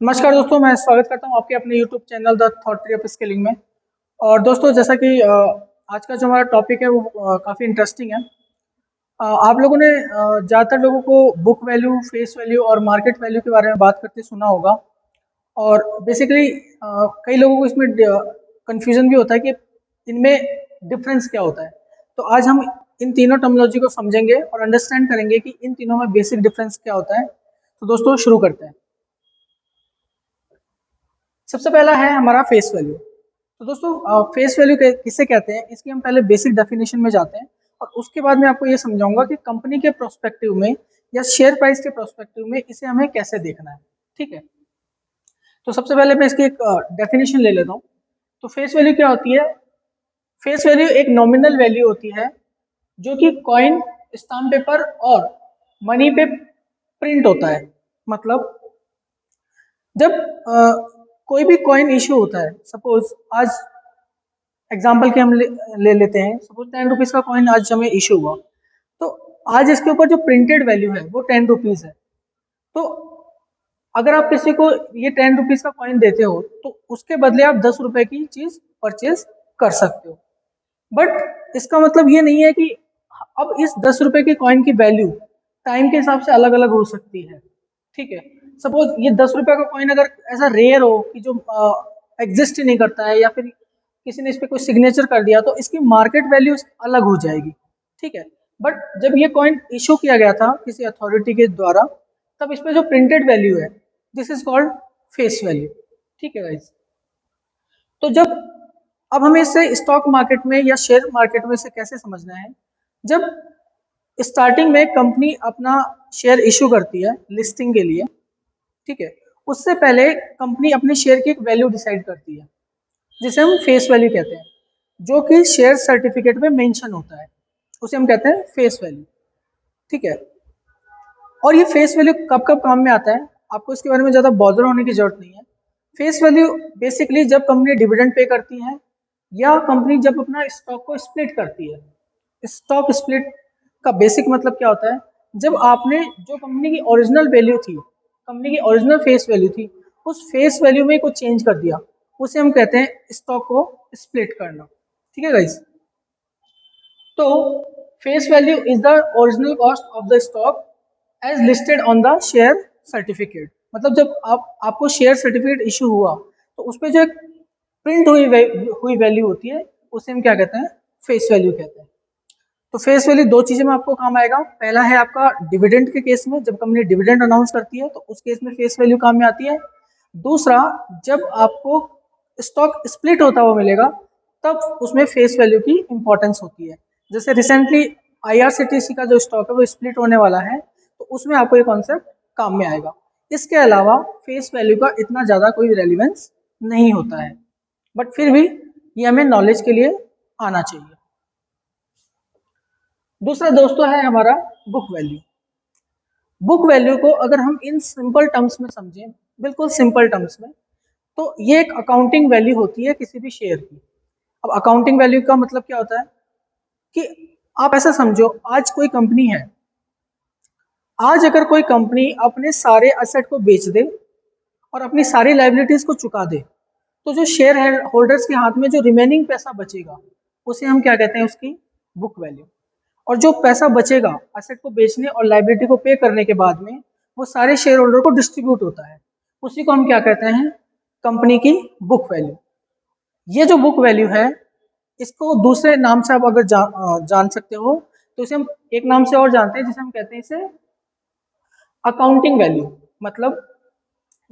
नमस्कार दोस्तों, मैं स्वागत करता हूं आपके अपने YouTube channel the thought tree of skilling में। और दोस्तों, जैसा कि आज का जो हमारा टॉपिक है वो काफ़ी इंटरेस्टिंग है। आप लोगों ने ज़्यादातर लोगों को बुक वैल्यू, फेस वैल्यू और मार्केट वैल्यू के बारे में बात करते सुना होगा। और बेसिकली कई लोगों को इसमें कन्फ्यूज़न भी होता है कि इनमें डिफरेंस क्या होता है। तो आज हम इन तीनों टर्मिनोलॉजी को समझेंगे और अंडरस्टैंड करेंगे कि इन तीनों में बेसिक डिफरेंस क्या होता है। तो दोस्तों, शुरू करते हैं। सबसे पहला है हमारा फेस वैल्यू। तो दोस्तों, फेस वैल्यू किसे कहते हैं, इसकी हम पहले बेसिक डेफिनेशन में जाते हैं और उसके बाद मैं आपको ये समझाऊंगा कि कंपनी के प्रोस्पेक्टिव में या शेयर प्राइस के प्रोस्पेक्टिव में इसे हमें कैसे देखना है। ठीक है, तो सबसे पहले मैं इसकी एक डेफिनेशन ले लेता हूँ। तो फेस वैल्यू क्या होती है? फेस वैल्यू एक नॉमिनल वैल्यू होती है जो कि कॉइन, स्टाम्प पेपर और मनी पे प्रिंट होता है। मतलब जब कोई भी कॉइन इशू होता है, सपोज आज एग्जाम्पल के हम ले लेते हैं, सपोज 10 रुपीज़ का कॉइन आज हमें इशू हुआ, तो आज इसके ऊपर जो प्रिंटेड वैल्यू है वो 10 रुपीज़ है। तो अगर आप किसी को ये 10 रुपीज़ का कॉइन देते हो तो उसके बदले आप 10 रुपए की चीज़ परचेज कर सकते हो। बट इसका मतलब ये नहीं है कि अब इस 10 रुपए के कॉइन की वैल्यू टाइम के हिसाब से अलग अलग हो सकती है। ठीक है, सपोज ये 10 रुपए का कॉइन अगर ऐसा रेयर हो कि जो एग्जिस्ट ही नहीं करता है या फिर किसी ने इस पर कोई सिग्नेचर कर दिया, तो इसकी मार्केट वैल्यू अलग हो जाएगी। ठीक है, बट जब ये कॉइन इशू किया गया था किसी अथॉरिटी के द्वारा, तब इस पे जो प्रिंटेड वैल्यू है, this is called face value. ठीक है गाइस, तो जब अब हमें इसे स्टॉक मार्केट में या शेयर मार्केट में से कैसे समझना है। जब स्टार्टिंग में कंपनी अपना शेयर इशू करती है लिस्टिंग के लिए, ठीक है, उससे पहले कंपनी अपने शेयर की एक वैल्यू डिसाइड करती है जिसे हम फेस वैल्यू कहते हैं, जो कि शेयर सर्टिफिकेट में मेंशन होता है, उसे हम कहते हैं फेस वैल्यू। ठीक है, और ये फेस वैल्यू कब कब काम में आता है, आपको इसके बारे में ज़्यादा बॉदर होने की जरूरत नहीं है। फेस वैल्यू बेसिकली जब कंपनी डिविडेंड पे करती है या कंपनी जब अपना स्टॉक को स्प्लिट करती है। स्टॉक स्प्लिट का बेसिक मतलब क्या होता है? जब आपने जो कंपनी की ओरिजिनल वैल्यू थी, कंपनी की ओरिजिनल फेस वैल्यू थी, उस फेस वैल्यू में कुछ चेंज कर दिया, उसे हम कहते हैं स्टॉक को स्प्लिट करना। ठीक है गाइस, तो face value is the original cost of the stock as listed on the share certificate. मतलब जब आपको शेयर सर्टिफिकेट इशू हुआ तो उस पर जो एक प्रिंट हुई वैल्यू होती है, उसे हम क्या कहते हैं? फेस वैल्यू कहते हैं। तो फेस वैल्यू दो चीज़ें में आपको काम आएगा। पहला है आपका डिविडेंड के केस में, जब कंपनी डिविडेंड अनाउंस करती है तो उस केस में फेस वैल्यू काम में आती है। दूसरा, जब आपको स्टॉक स्प्लिट होता हुआ मिलेगा तब उसमें फेस वैल्यू की इंपॉर्टेंस होती है। जैसे रिसेंटली IRCTC का जो स्टॉक है वो स्प्लिट होने वाला है, तो उसमें आपको ये कॉन्सेप्ट काम में आएगा। इसके अलावा फेस वैल्यू का इतना ज़्यादा कोई रेलिवेंस नहीं होता है, बट फिर भी ये हमें नॉलेज के लिए आना चाहिए। दूसरा दोस्तों है हमारा बुक वैल्यू। बुक वैल्यू को अगर हम इन सिंपल टर्म्स में समझें, बिल्कुल सिंपल टर्म्स में, तो ये एक अकाउंटिंग वैल्यू होती है किसी भी शेयर की। अब अकाउंटिंग वैल्यू का मतलब क्या होता है कि आप ऐसा समझो, आज कोई कंपनी है, आज अगर कोई कंपनी अपने सारे असेट को बेच दे और अपनी सारी लाइबिलिटीज को चुका दे, तो जो शेयर होल्डर्स के हाथ में जो रिमेनिंग पैसा बचेगा उसे हम क्या कहते हैं? उसकी बुक वैल्यू। और जो पैसा बचेगा असेट को बेचने और लाइबिलिटी को पे करने के बाद में, वो सारे शेयर होल्डर को डिस्ट्रीब्यूट होता है, उसी को हम क्या कहते हैं? कंपनी की बुक वैल्यू। ये जो बुक वैल्यू है, इसको दूसरे नाम से आप अगर जान सकते हो तो इसे हम एक नाम से और जानते हैं जिसे हम कहते हैं इसे अकाउंटिंग वैल्यू। मतलब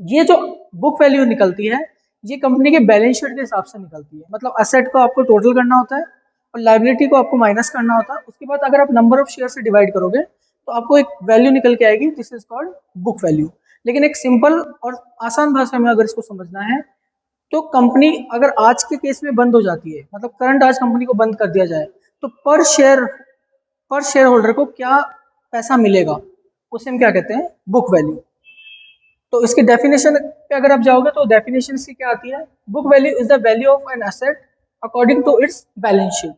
ये जो बुक वैल्यू निकलती है, ये कंपनी के बैलेंस शीट के हिसाब से निकलती है। मतलब असेट को आपको टोटल करना होता है और लाइबिलिटी को आपको माइनस करना होता है। उसके बाद अगर आप नंबर ऑफ शेयर से डिवाइड करोगे तो आपको एक वैल्यू निकल के आएगी, this is called book value. लेकिन एक सिंपल और आसान भाषा में अगर इसको समझना है, तो कंपनी अगर आज के केस में बंद हो जाती है, मतलब करंट आज कंपनी को बंद कर दिया जाए, तो पर शेयर होल्डर को क्या पैसा मिलेगा, उसे हम क्या कहते हैं? Book value. तो इसकी डेफिनेशन पे अगर आप जाओगे तो डेफिनेशन की क्या आती है? Book value is the value of an asset according to its balance sheet.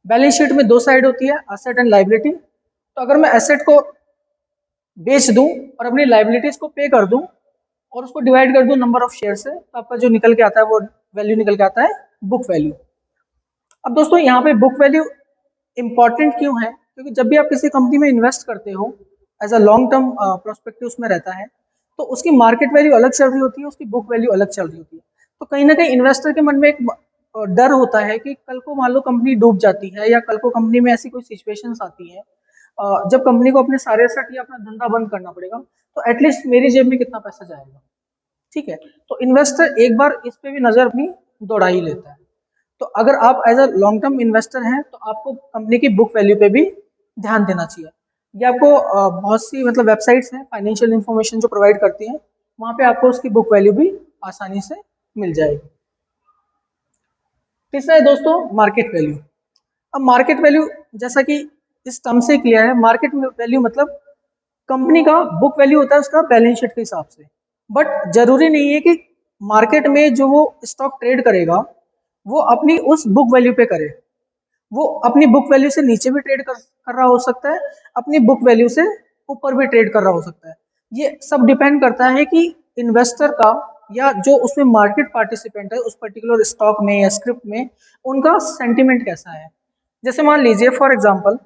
Balance sheet में दो साइड होती है, एसेट एंड लाइबिलिटी। तो अगर मैं एसेट को बेच दूं और अपनी लाइबिलिटीज को पे कर दूं, और उसको डिवाइड कर दो नंबर ऑफ शेयर से, तो आपका जो निकल के आता है वो वैल्यू निकल के आता है बुक वैल्यू। अब दोस्तों यहाँ पे बुक वैल्यू इंपॉर्टेंट क्यों है, क्योंकि जब भी आप किसी कंपनी में इन्वेस्ट करते हो as a long term prospective उसमें रहता है, तो उसकी मार्केट वैल्यू अलग चल रही होती है, उसकी बुक वैल्यू अलग चल रही होती है। तो कहीं ना कहीं इन्वेस्टर के मन में एक डर होता है कि कल को मान लो कंपनी डूब जाती है या कल को कंपनी में ऐसी कोई सिचुएशंस आती है जब कंपनी को अपने सारे एसेट या अपना धंधा बंद करना पड़ेगा, तो एटलीस्ट मेरी जेब में कितना पैसा जाएगा। ठीक है, तो इन्वेस्टर एक बार इस पे भी नजर अपनी दौड़ा ही लेता है। तो अगर आप as a long term investor हैं तो आपको कंपनी की बुक वैल्यू पे भी ध्यान देना चाहिए। ये आपको बहुत सी मतलब वेबसाइट्स हैं फाइनेंशियल इन्फॉर्मेशन जो प्रोवाइड करती हैं, वहाँ पे आपको उसकी बुक वैल्यू भी आसानी से मिल जाएगी। तीसरा है दोस्तों मार्केट वैल्यू। अब मार्केट वैल्यू जैसा कि इस टर्म से क्लियर है, मार्केट वैल्यू मतलब कंपनी का बुक वैल्यू होता है उसका बैलेंस शीट के हिसाब से। बट जरूरी नहीं है कि मार्केट में जो वो स्टॉक ट्रेड करेगा वो अपनी उस बुक वैल्यू पे करे। वो अपनी बुक वैल्यू से नीचे भी ट्रेड कर रहा हो सकता है, अपनी बुक वैल्यू से ऊपर भी ट्रेड कर रहा हो सकता है। ये सब डिपेंड करता है कि इन्वेस्टर का या जो उसमें मार्केट पार्टिसिपेंट है उस पर्टिकुलर स्टॉक में या स्क्रिप्ट में उनका सेंटिमेंट कैसा है। जैसे मान लीजिए फॉर एग्जांपल,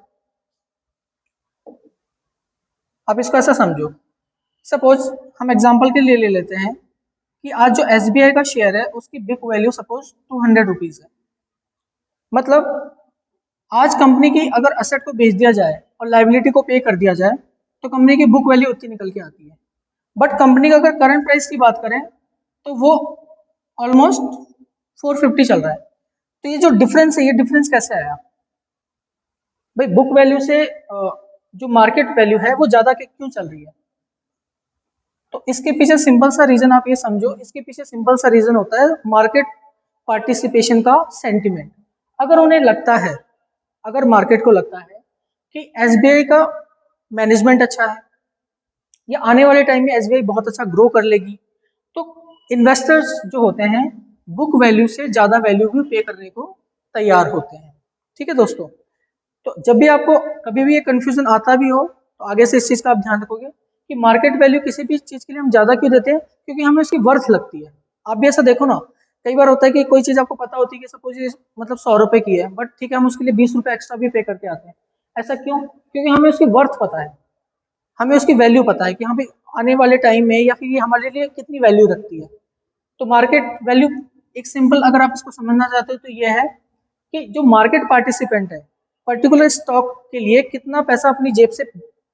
आप इसको ऐसा समझो, सपोज हम एग्जांपल के लिए ले लेते हैं कि आज जो एसबीआई का शेयर है उसकी बुक वैल्यू सपोज 200 रुपीज है। मतलब आज कंपनी की अगर असेट को बेच दिया जाए और लाइबिलिटी को पे कर दिया जाए तो कंपनी की बुक वैल्यू उतनी निकल के आती है। बट कंपनी का अगर करंट प्राइस की बात करें तो वो ऑलमोस्ट 450 चल रहा है। तो ये जो डिफरेंस है, ये डिफरेंस कैसे आया भाई? बुक वैल्यू से जो मार्केट वैल्यू है वो ज्यादा क्यों चल रही है? तो इसके पीछे सिंपल सा रीजन आप ये समझो, इसके पीछे सिंपल सा रीजन होता है मार्केट पार्टिसिपेशन का सेंटिमेंट। अगर उन्हें लगता है, अगर मार्केट को लगता है कि एसबीआई का मैनेजमेंट अच्छा है या आने वाले टाइम में एसबीआई बहुत अच्छा ग्रो कर लेगी, तो इन्वेस्टर्स जो होते हैं बुक वैल्यू से ज्यादा वैल्यू भी पे करने को तैयार होते हैं। ठीक है दोस्तों, तो जब भी आपको कभी भी ये कंफ्यूजन आता भी हो तो आगे से इस चीज का आप ध्यान रखोगे कि मार्केट वैल्यू किसी भी चीज के लिए हम ज्यादा क्यों देते हैं, क्योंकि हमें उसकी वर्थ लगती है। आप भी ऐसा देखो ना, कई बार होता है कि कोई चीज आपको पता होती है कि सपोज ये मतलब 100 रुपए की है, बट ठीक है हम उसके लिए 20 रुपए एक्स्ट्रा भी पे करके आते हैं। ऐसा क्यों? क्योंकि हमें उसकी वर्थ पता है, हमें उसकी वैल्यू पता है कि हाँ भाई आने वाले टाइम में या फिर ये हमारे लिए कितनी वैल्यू रखती है। तो मार्केट वैल्यू एक सिंपल अगर आप इसको समझना चाहते हो तो ये है कि जो मार्केट पार्टिसिपेंट है पर्टिकुलर स्टॉक के लिए कितना पैसा अपनी जेब से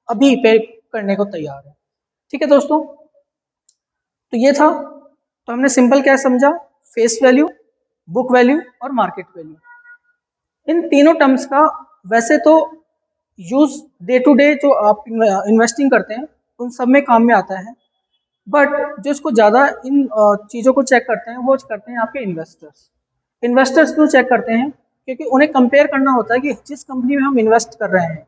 अभी पे करने को तैयार है। ठीक है दोस्तों, तो ये था, तो हमने सिंपल क्या समझा, फेस वैल्यू, बुक वैल्यू और मार्केट वैल्यू। इन तीनों टर्म्स का वैसे तो यूज डे टू डे जो आप इन्वेस्टिंग करते हैं उन सब में काम में आता है, बट जो इसको ज़्यादा इन चीज़ों को चेक करते हैं वो करते हैं आपके इन्वेस्टर्स। इन्वेस्टर्स क्यों चेक करते हैं? क्योंकि उन्हें कंपेयर करना होता है कि जिस कंपनी में हम इन्वेस्ट कर रहे हैं,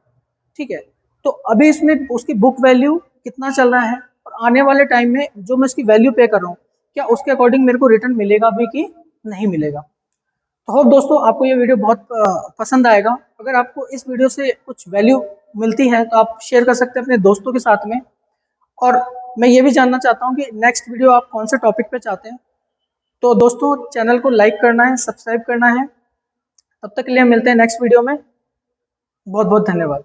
ठीक है, तो अभी इसमें उसकी बुक वैल्यू कितना चल रहा है और आने वाले टाइम में जो मैं इसकी वैल्यू पे कर रहा हूँ क्या उसके अकॉर्डिंग मेरे को रिटर्न मिलेगा भी कि नहीं मिलेगा। तो होप दोस्तों आपको ये वीडियो बहुत पसंद आएगा। अगर आपको इस वीडियो से कुछ वैल्यू मिलती है तो आप शेयर कर सकते हैं अपने दोस्तों के साथ में। और मैं ये भी जानना चाहता हूँ कि नेक्स्ट वीडियो आप कौन से टॉपिक पे चाहते हैं। तो दोस्तों चैनल को लाइक करना है, सब्सक्राइब करना है। तब तक के लिए मिलते हैं नेक्स्ट वीडियो में। बहुत बहुत धन्यवाद।